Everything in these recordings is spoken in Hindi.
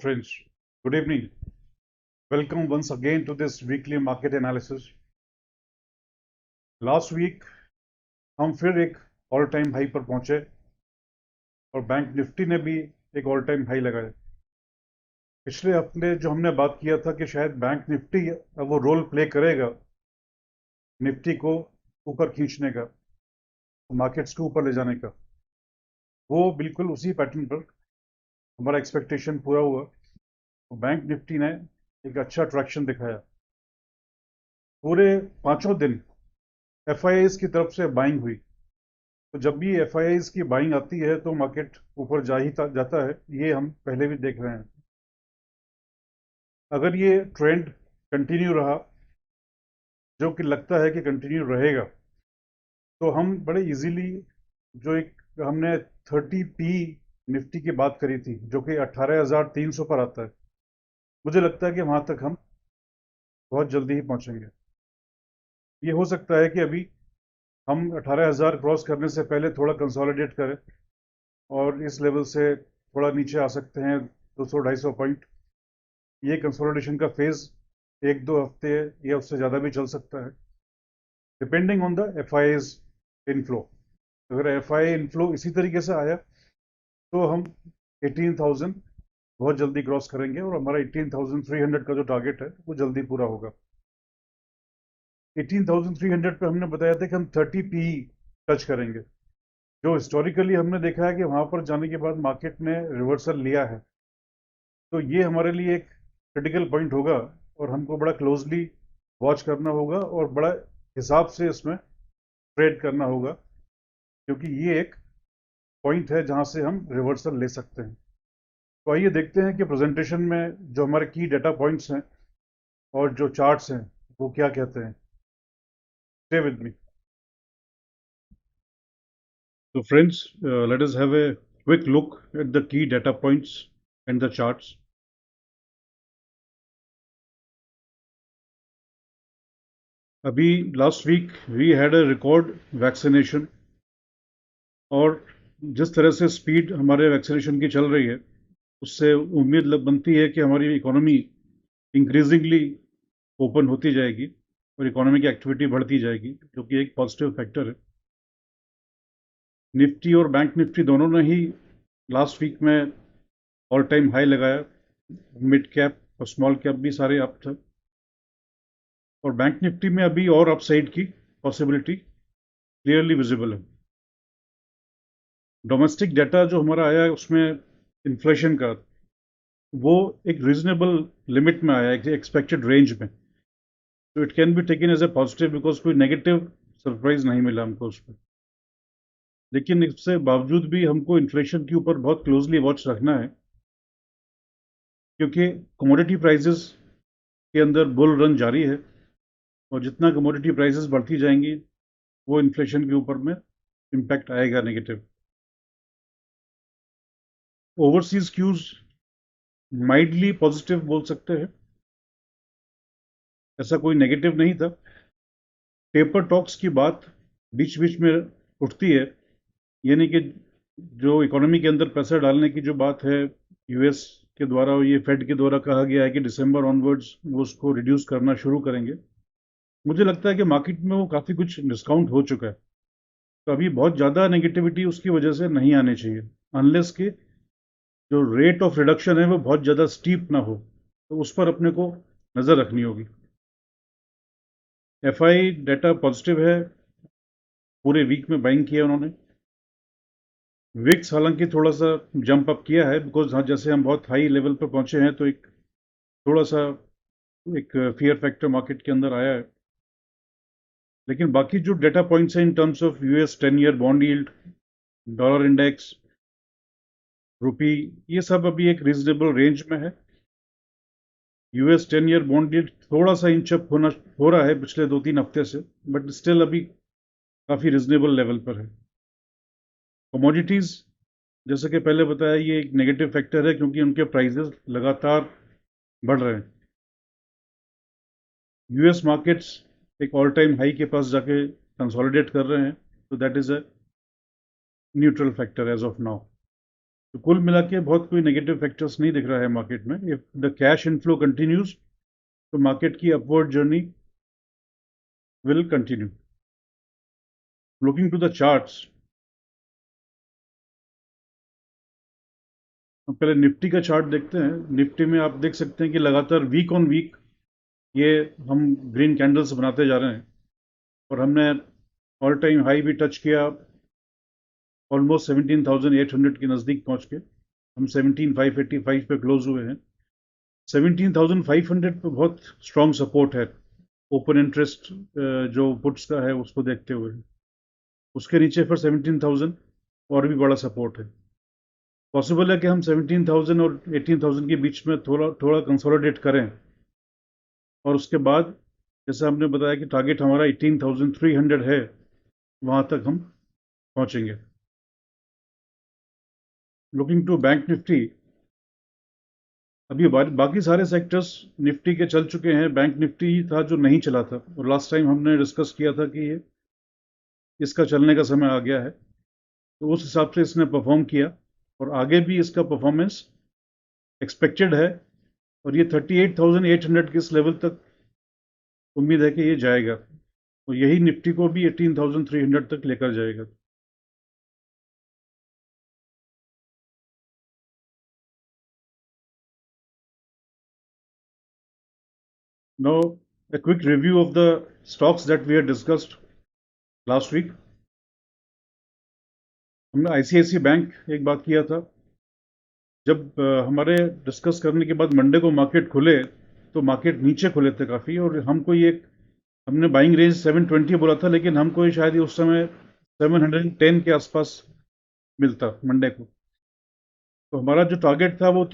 friends, good evening. Welcome once again to this weekly market analysis. Last week हम फिर एक ऑल टाइम हाई पर पहुंचे और बैंक निफ्टी ने भी एक ऑल टाइम हाई लगाया। पिछले हफ्ते जो हमने बात किया था कि शायद बैंक निफ्टी अब वो रोल प्ले करेगा निफ्टी को ऊपर खींचने का, मार्केट्स को ऊपर ले जाने का, वो बिल्कुल उसी पैटर्न पर हमारा एक्सपेक्टेशन पूरा हुआ। बैंक निफ्टी ने एक अच्छा ट्रैक्शन दिखाया। पूरे 5 दिन एफआईआईज की तरफ से बाइंग हुई। तो जब भी एफआईआईज की बाइंग आती है तो मार्केट ऊपर जाता है, ये हम पहले भी देख रहे हैं। अगर ये ट्रेंड कंटिन्यू रहा, जो कि लगता है कि कंटिन्यू रहेगा, तो हम बड़े इजीली जो एक हमने 30p निफ्टी की बात करी थी, जो कि 18,300 पर आता है, मुझे लगता है कि वहां तक हम बहुत जल्दी ही पहुंचेंगे। ये हो सकता है कि अभी हम 18,000 क्रॉस करने से पहले थोड़ा कंसोलिडेट करें और इस लेवल से थोड़ा नीचे आ सकते हैं 200-250 पॉइंट। ये कंसोलिडेशन का फेज 1-2 हफ्ते या उससे ज़्यादा भी चल सकता है, depending on the FIIs inflow. अगर एफआईआई इनफ्लो इसी तरीके से आया तो हम 18,000 बहुत जल्दी क्रॉस करेंगे और हमारा 18,300 का जो टारगेट है वो जल्दी पूरा होगा। 18,300 पे हमने बताया था कि हम 30p टच करेंगे, जो हिस्टोरिकली हमने देखा है कि वहां पर जाने के बाद मार्केट ने रिवर्सल लिया है। तो ये हमारे लिए एक क्रिटिकल पॉइंट होगा और हमको बड़ा क्लोजली वॉच करना होगा और बड़ा हिसाब से इसमें ट्रेड करना होगा, क्योंकि ये एक पॉइंट है जहां से हम रिवर्सल ले सकते हैं। तो आइए देखते हैं कि प्रेजेंटेशन में जो हमारे की डेटा पॉइंट्स हैं और जो चार्ट्स हैं वो क्या कहते हैं। Stay with me. So friends, let us have a quick look at the key data points and the charts. अभी last week we had a record vaccination, और जिस तरह से स्पीड हमारे वैक्सीनेशन की चल रही है, उससे उम्मीद बनती है कि हमारी इकोनॉमी इंक्रीजिंगली ओपन होती जाएगी और इकोनॉमी की एक्टिविटी बढ़ती जाएगी, जो कि एक पॉजिटिव फैक्टर है। निफ्टी और बैंक निफ्टी दोनों ने ही लास्ट वीक में ऑल टाइम हाई लगाया। मिड कैप और स्मॉल कैप भी सारे अप थे, और बैंक निफ्टी में अभी और अपसाइड की पॉसिबिलिटी क्लियरली विजिबल है। डोमेस्टिक डाटा जो हमारा आया है उसमें इन्फ्लेशन का वो एक रीजनेबल लिमिट में आया है, एक्सपेक्टेड रेंज में। तो it can be taken as a positive, because कोई नेगेटिव सरप्राइज नहीं मिला हमको उस पर। लेकिन इससे बावजूद भी हमको इन्फ्लेशन के ऊपर बहुत क्लोजली वॉच रखना है, क्योंकि कमोडिटी प्राइसेस के अंदर बुल रन जारी है, और जितना कमोडिटी प्राइसेस बढ़ती जाएंगी वो इन्फ्लेशन के ऊपर में इम्पैक्ट आएगा negative. Overseas cues mildly positive बोल सकते हैं, ऐसा कोई नेगेटिव नहीं था। पेपर टॉक्स की बात बीच बीच में उठती है, यानी कि जो इकोनॉमी के अंदर पैसा डालने की जो बात है यूएस के द्वारा, ये फेड के द्वारा कहा गया है कि दिसंबर ऑनवर्ड्स वो उसको रिड्यूस करना शुरू करेंगे। मुझे लगता है कि मार्केट में वो काफ़ी कुछ डिस्काउंट हो चुका है, तो अभी बहुत ज़्यादा नेगेटिविटी उसकी वजह से नहीं आनी चाहिए, अनलेस के जो रेट ऑफ रिडक्शन है वो बहुत ज़्यादा स्टीप ना हो, तो उस पर अपने को नज़र रखनी होगी। एफआई डाटा पॉजिटिव है, पूरे वीक में बाइंग किया उन्होंने। विक्स हालांकि थोड़ा सा जंप अप किया है, बिकॉज हाँ जैसे हम बहुत हाई लेवल पर पहुंचे हैं तो एक थोड़ा सा एक फियर फैक्टर मार्केट के अंदर आया है। लेकिन बाकी जो डेटा पॉइंट्स हैं in terms of US 10 year bond yield, dollar index, rupee, ये सब अभी एक रीजनेबल रेंज में है। यूएस 10 ईयर बॉन्ड यील्ड थोड़ा सा इंचअप हो रहा है पिछले 2-3 हफ्ते से, बट स्टिल अभी काफ़ी रिजनेबल लेवल पर है। कमोडिटीज़, जैसे कि पहले बताया, ये एक नेगेटिव फैक्टर है क्योंकि उनके प्राइसेस लगातार बढ़ रहे हैं। यूएस मार्केट्स एक ऑल टाइम हाई के पास जाके कंसोलिडेट कर रहे हैं, तो that is a neutral factor as of now. तो कुल मिला के बहुत कोई नेगेटिव फैक्टर्स नहीं दिख रहा है मार्केट में. If the cash inflow continues तो मार्केट की upward journey will continue. Looking to the charts, हम पहले निफ्टी का चार्ट देखते हैं. निफ्टी में आप देख सकते हैं कि लगातार वीक ऑन वीक ये हम ग्रीन कैंडल्स बनाते जा रहे हैं और हमने ऑल टाइम हाई भी टच किया ऑलमोस्ट 17,800 के नज़दीक पहुंच के. हम 17,585 पे क्लोज हुए हैं. 17,500 पे बहुत स्ट्रॉन्ग सपोर्ट है ओपन इंटरेस्ट जो पुट्स का है उसको देखते हुए. उसके नीचे फिर 17,000 और भी बड़ा सपोर्ट है. पॉसिबल है कि हम 17,000 और 18,000 के बीच में थोड़ा थोड़ा कंसोलिडेट करें और उसके बाद जैसे हमने बताया कि टारगेट हमारा 18,300 है, वहाँ तक हम पहुँचेंगे. लुकिंग टू बैंक निफ्टी, अभी बाकी सारे सेक्टर्स निफ्टी के चल चुके हैं. बैंक निफ्टी ही था जो नहीं चला था और लास्ट टाइम हमने डिस्कस किया था कि ये इसका चलने का समय आ गया है. तो उस हिसाब से इसने परफॉर्म किया और आगे भी इसका परफॉर्मेंस एक्सपेक्टेड है और ये 38,800 के इस लेवल तक उम्मीद है कि ये जाएगा और यही निफ्टी को भी 18,300 तक लेकर जाएगा. Now, a quick review of the stocks that we had discussed last week. हमने आईसीआईसी बैंक एक बात किया था. जब हमारे डिस्कस करने के बाद मंडे को मार्केट खुले तो मार्केट नीचे खुले थे काफ़ी और हमको ये हमने बाइंग रेंज 720 बोला था, लेकिन हमको ये शायद उस समय 710 के आसपास मिलता मंडे को. तो हमारा जो टारगेट था वो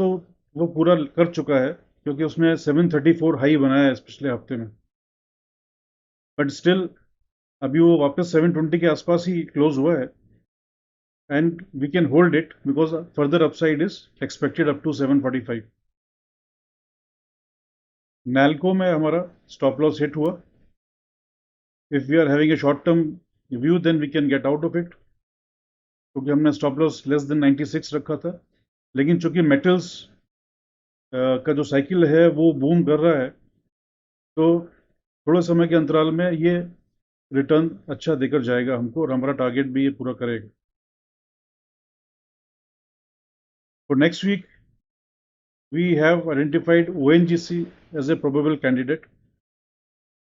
पूरा कर चुका है क्योंकि उसने 734 हाई बनाया है इस पिछले हफ्ते में. बट स्टिल अभी वो वापस 720 के आसपास ही क्लोज हुआ है and we can hold it because further upside is expected up to 745. Nalco में हमारा स्टॉप लॉस हिट हुआ. If we are having a short term view then we can get out of it क्योंकि हमने स्टॉप लॉस लेस देन 96 रखा था. लेकिन चूंकि मेटल्स का जो साइकिल है वो बूम कर रहा है तो थोड़े समय के अंतराल में ये रिटर्न अच्छा देकर जाएगा हमको और हमारा टारगेट भी ये पूरा करेगा. For next week, we have identified ONGC as a probable candidate.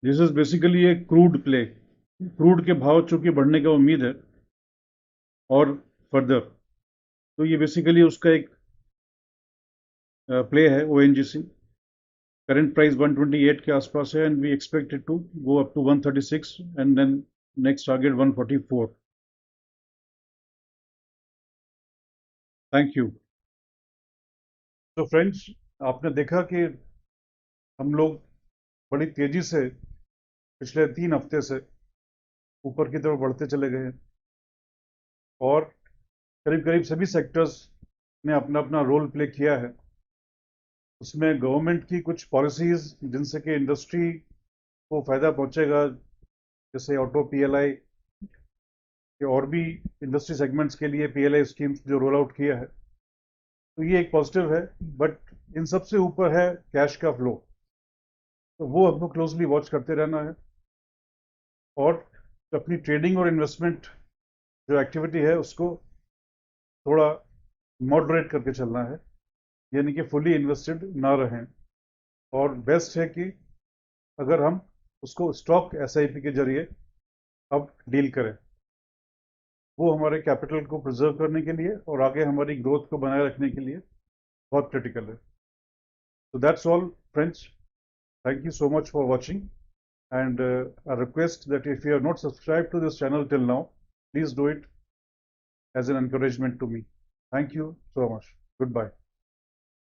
This is basically a crude play. Crude के भाव चूंकि बढ़ने का उम्मीद है और फर्दर, तो ये बेसिकली उसका एक प्ले है. ONGC करंट प्राइस 128 के आसपास है and we expect it to go up to 136 and then next target 144. Thank you. तो फ्रेंड्स, आपने देखा कि हम लोग बड़ी तेजी से पिछले 3 हफ्ते से ऊपर की तरफ बढ़ते चले गए हैं और करीब करीब सभी सेक्टर्स ने अपना अपना रोल प्ले किया है. उसमें गवर्नमेंट की कुछ पॉलिसीज जिनसे कि इंडस्ट्री को फ़ायदा पहुंचेगा, जैसे ऑटो पीएलआई और भी इंडस्ट्री सेगमेंट्स के लिए पीएलआई स्कीम्स जो रोल आउट किया है, तो ये एक पॉजिटिव है. बट इन सबसे ऊपर है कैश का फ्लो, तो वो हमको क्लोजली वॉच करते रहना है और अपनी ट्रेडिंग और इन्वेस्टमेंट जो एक्टिविटी है उसको थोड़ा मॉडरेट करके चलना है, यानी कि फुली इन्वेस्टेड ना रहें. और बेस्ट है कि अगर हम उसको स्टॉक एसआईपी के जरिए अब डील करें, वो हमारे कैपिटल को प्रिजर्व करने के लिए और आगे हमारी ग्रोथ को बनाए रखने के लिए बहुत क्रिटिकल है. So that's all, friends. Thank you so much for watching. And a request that if you are not subscribed to this channel till now, please do it as an encouragement to me. Thank you so much. Goodbye.